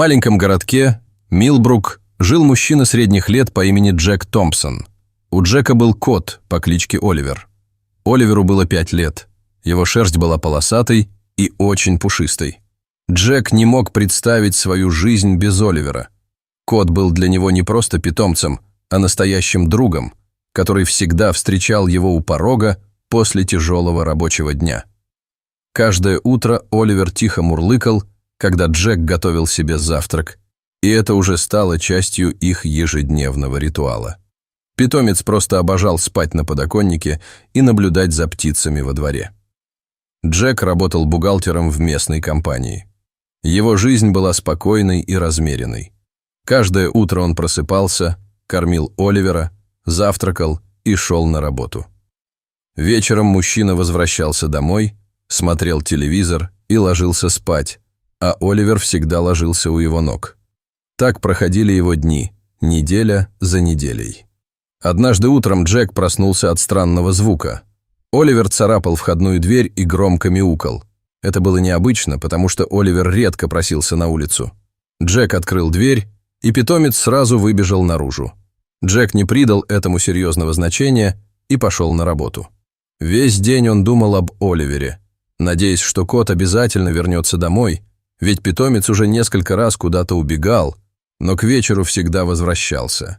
маленьком городке Милбрук жил мужчина средних лет по имени Джек Томпсон. У Джека был кот по кличке Оливер. Оливеру было 5 лет. Его шерсть была полосатой и очень пушистой. Джек не мог представить свою жизнь без Оливера. Кот был для него не просто питомцем, а настоящим другом, который всегда встречал его у порога после тяжелого рабочего дня. Каждое утро Оливер тихо мурлыкал, когда Джек готовил себе завтрак, и это уже стало частью их ежедневного ритуала. Питомец просто обожал спать на подоконнике и наблюдать за птицами во дворе. Джек работал бухгалтером в местной компании. Его жизнь была спокойной и размеренной. Каждое утро он просыпался, кормил Оливера, завтракал и шел на работу. Вечером мужчина возвращался домой, смотрел телевизор и ложился спать, а Оливер всегда ложился у его ног. Так проходили его дни, неделя за неделей. Однажды утром Джек проснулся от странного звука. Оливер царапал входную дверь и громко мяукал. Это было необычно, потому что Оливер редко просился на улицу. Джек открыл дверь, и питомец сразу выбежал наружу. Джек не придал этому серьезного значения и пошел на работу. Весь день он думал об Оливере, надеясь, что кот обязательно вернется домой, ведь питомец уже несколько раз куда-то убегал, но к вечеру всегда возвращался.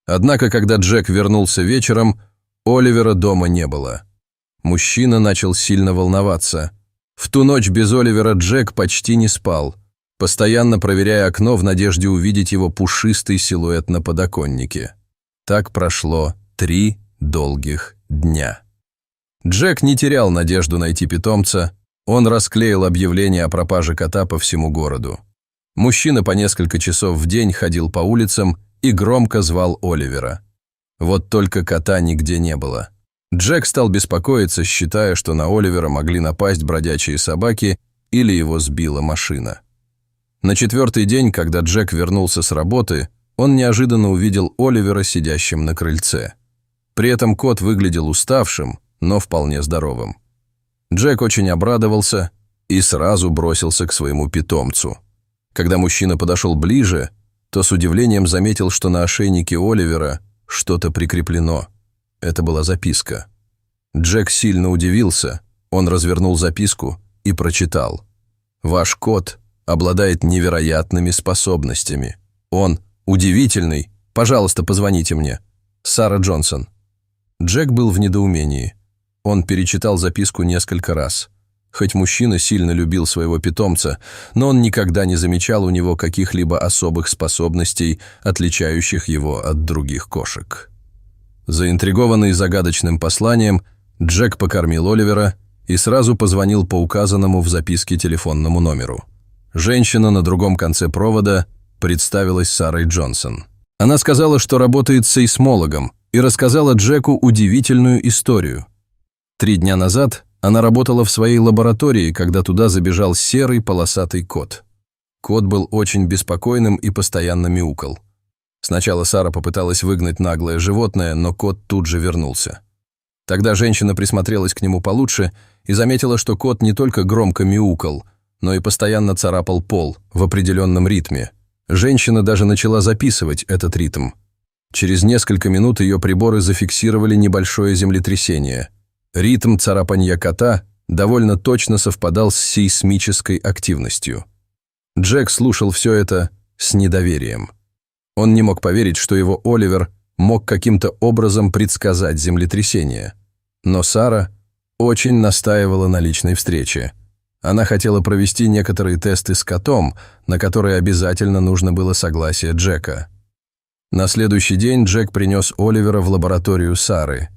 Однако, когда Джек вернулся вечером, Оливера дома не было. Мужчина начал сильно волноваться. В ту ночь без Оливера Джек почти не спал, постоянно проверяя окно в надежде увидеть его пушистый силуэт на подоконнике. Так прошло 3 долгих дня. Джек не терял надежду найти питомца, он расклеил объявление о пропаже кота по всему городу. Мужчина по несколько часов в день ходил по улицам и громко звал Оливера. Вот только кота нигде не было. Джек стал беспокоиться, считая, что на Оливера могли напасть бродячие собаки или его сбила машина. На 4-й день, когда Джек вернулся с работы, он неожиданно увидел Оливера сидящим на крыльце. При этом кот выглядел уставшим, но вполне здоровым. Джек очень обрадовался и сразу бросился к своему питомцу. Когда мужчина подошел ближе, то с удивлением заметил, что на ошейнике Оливера что-то прикреплено. Это была записка. Джек сильно удивился, он развернул записку и прочитал: «Ваш кот обладает невероятными способностями. Он удивительный. Пожалуйста, позвоните мне. Сара Джонсон». Джек был в недоумении. Он перечитал записку несколько раз. Хоть мужчина сильно любил своего питомца, но он никогда не замечал у него каких-либо особых способностей, отличающих его от других кошек. Заинтригованный загадочным посланием, Джек покормил Оливера и сразу позвонил по указанному в записке телефонному номеру. Женщина на другом конце провода представилась Сарой Джонсон. Она сказала, что работает сейсмологом, и рассказала Джеку удивительную историю. 3 дня назад она работала в своей лаборатории, когда туда забежал серый полосатый кот. Кот был очень беспокойным и постоянно мяукал. Сначала Сара попыталась выгнать наглое животное, но кот тут же вернулся. Тогда женщина присмотрелась к нему получше и заметила, что кот не только громко мяукал, но и постоянно царапал пол в определенном ритме. Женщина даже начала записывать этот ритм. Через несколько минут ее приборы зафиксировали небольшое землетрясение. Ритм царапанья кота довольно точно совпадал с сейсмической активностью. Джек слушал все это с недоверием. Он не мог поверить, что его Оливер мог каким-то образом предсказать землетрясение. Но Сара очень настаивала на личной встрече. Она хотела провести некоторые тесты с котом, на которые обязательно нужно было согласие Джека. На следующий день Джек принес Оливера в лабораторию Сары.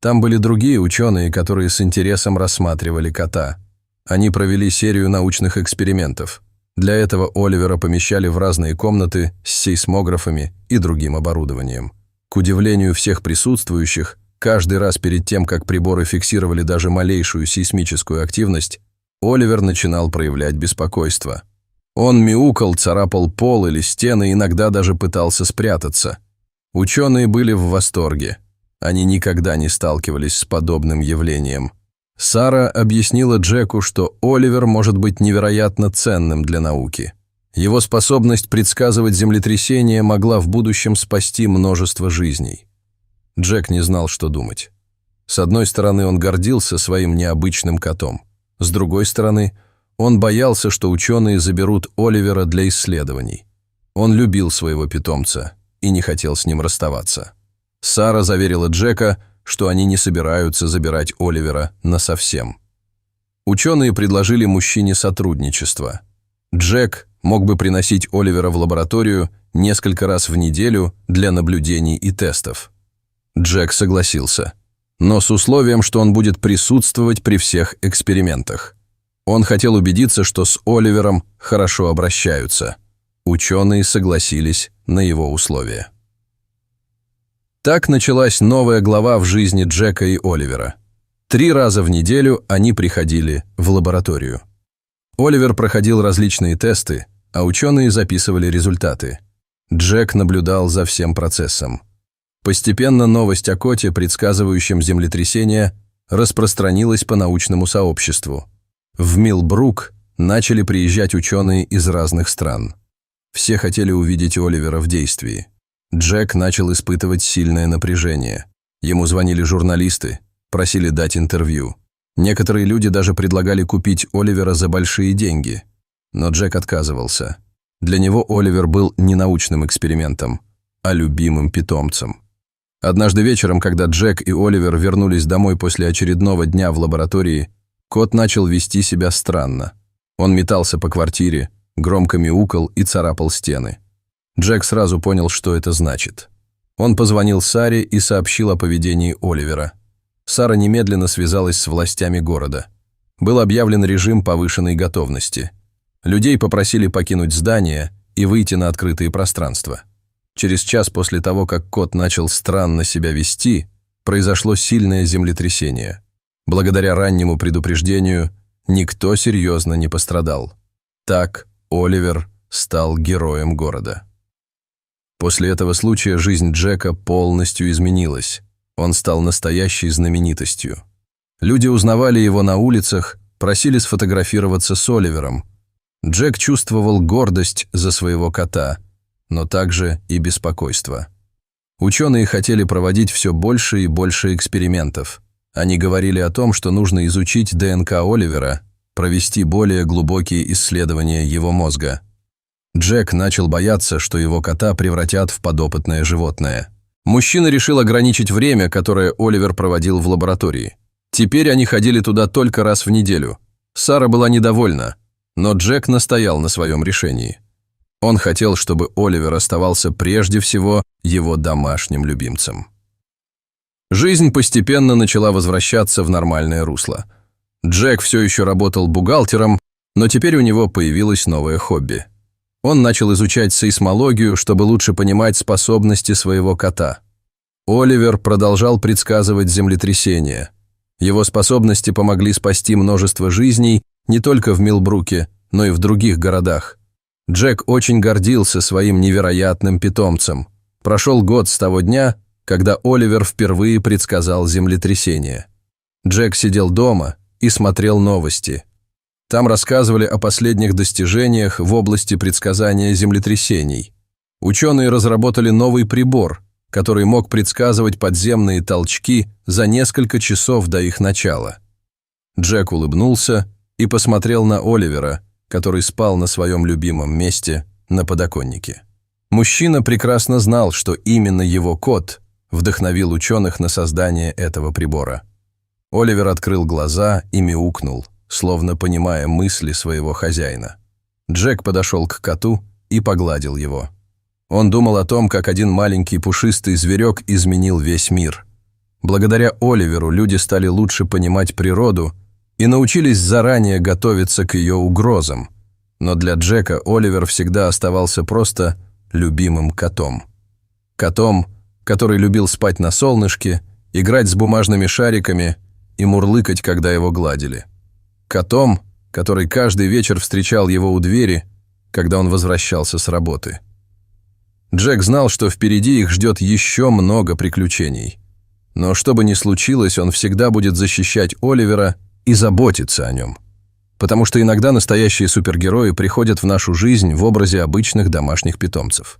Там были другие ученые, которые с интересом рассматривали кота. Они провели серию научных экспериментов. Для этого Оливера помещали в разные комнаты с сейсмографами и другим оборудованием. К удивлению всех присутствующих, каждый раз перед тем, как приборы фиксировали даже малейшую сейсмическую активность, Оливер начинал проявлять беспокойство. Он мяукал, царапал пол или стены, иногда даже пытался спрятаться. Ученые были в восторге. Они никогда не сталкивались с подобным явлением. Сара объяснила Джеку, что Оливер может быть невероятно ценным для науки. Его способность предсказывать землетрясения могла в будущем спасти множество жизней. Джек не знал, что думать. С одной стороны, он гордился своим необычным котом. С другой стороны, он боялся, что ученые заберут Оливера для исследований. Он любил своего питомца и не хотел с ним расставаться. Сара заверила Джека, что они не собираются забирать Оливера насовсем. Ученые предложили мужчине сотрудничество. Джек мог бы приносить Оливера в лабораторию несколько раз в неделю для наблюдений и тестов. Джек согласился, но с условием, что он будет присутствовать при всех экспериментах. Он хотел убедиться, что с Оливером хорошо обращаются. Ученые согласились на его условия. Так началась новая глава в жизни Джека и Оливера. 3 раза в неделю они приходили в лабораторию. Оливер проходил различные тесты, а ученые записывали результаты. Джек наблюдал за всем процессом. Постепенно новость о коте, предсказывающем землетрясения, распространилась по научному сообществу. В Милбрук начали приезжать ученые из разных стран. Все хотели увидеть Оливера в действии. Джек начал испытывать сильное напряжение. Ему звонили журналисты, просили дать интервью. Некоторые люди даже предлагали купить Оливера за большие деньги. Но Джек отказывался. Для него Оливер был не научным экспериментом, а любимым питомцем. Однажды вечером, когда Джек и Оливер вернулись домой после очередного дня в лаборатории, кот начал вести себя странно. Он метался по квартире, громко мяукал и царапал стены. Джек сразу понял, что это значит. Он позвонил Саре и сообщил о поведении Оливера. Сара немедленно связалась с властями города. Был объявлен режим повышенной готовности. Людей попросили покинуть здание и выйти на открытые пространства. Через час после того, как кот начал странно себя вести, произошло сильное землетрясение. Благодаря раннему предупреждению никто серьезно не пострадал. Так Оливер стал героем города. После этого случая жизнь Джека полностью изменилась. Он стал настоящей знаменитостью. Люди узнавали его на улицах, просили сфотографироваться с Оливером. Джек чувствовал гордость за своего кота, но также и беспокойство. Ученые хотели проводить все больше и больше экспериментов. Они говорили о том, что нужно изучить ДНК Оливера, провести более глубокие исследования его мозга. Джек начал бояться, что его кота превратят в подопытное животное. Мужчина решил ограничить время, которое Оливер проводил в лаборатории. Теперь они ходили туда только раз в неделю. Сара была недовольна, но Джек настоял на своем решении. Он хотел, чтобы Оливер оставался прежде всего его домашним любимцем. Жизнь постепенно начала возвращаться в нормальное русло. Джек все еще работал бухгалтером, но теперь у него появилось новое хобби. Он начал изучать сейсмологию, чтобы лучше понимать способности своего кота. Оливер продолжал предсказывать землетрясения. Его способности помогли спасти множество жизней не только в Милбруке, но и в других городах. Джек очень гордился своим невероятным питомцем. Прошел год с того дня, когда Оливер впервые предсказал землетрясение. Джек сидел дома и смотрел новости. Там рассказывали о последних достижениях в области предсказания землетрясений. Ученые разработали новый прибор, который мог предсказывать подземные толчки за несколько часов до их начала. Джек улыбнулся и посмотрел на Оливера, который спал на своем любимом месте на подоконнике. Мужчина прекрасно знал, что именно его кот вдохновил ученых на создание этого прибора. Оливер открыл глаза и мяукнул, словно понимая мысли своего хозяина. Джек подошел к коту и погладил его. Он думал о том, как один маленький пушистый зверек изменил весь мир. Благодаря Оливеру люди стали лучше понимать природу и научились заранее готовиться к ее угрозам. Но для Джека Оливер всегда оставался просто любимым котом. Котом, который любил спать на солнышке, играть с бумажными шариками и мурлыкать, когда его гладили. Котом, который каждый вечер встречал его у двери, когда он возвращался с работы. Джек знал, что впереди их ждет еще много приключений. Но что бы ни случилось, он всегда будет защищать Оливера и заботиться о нем. потому что иногда настоящие супергерои приходят в нашу жизнь в образе обычных домашних питомцев.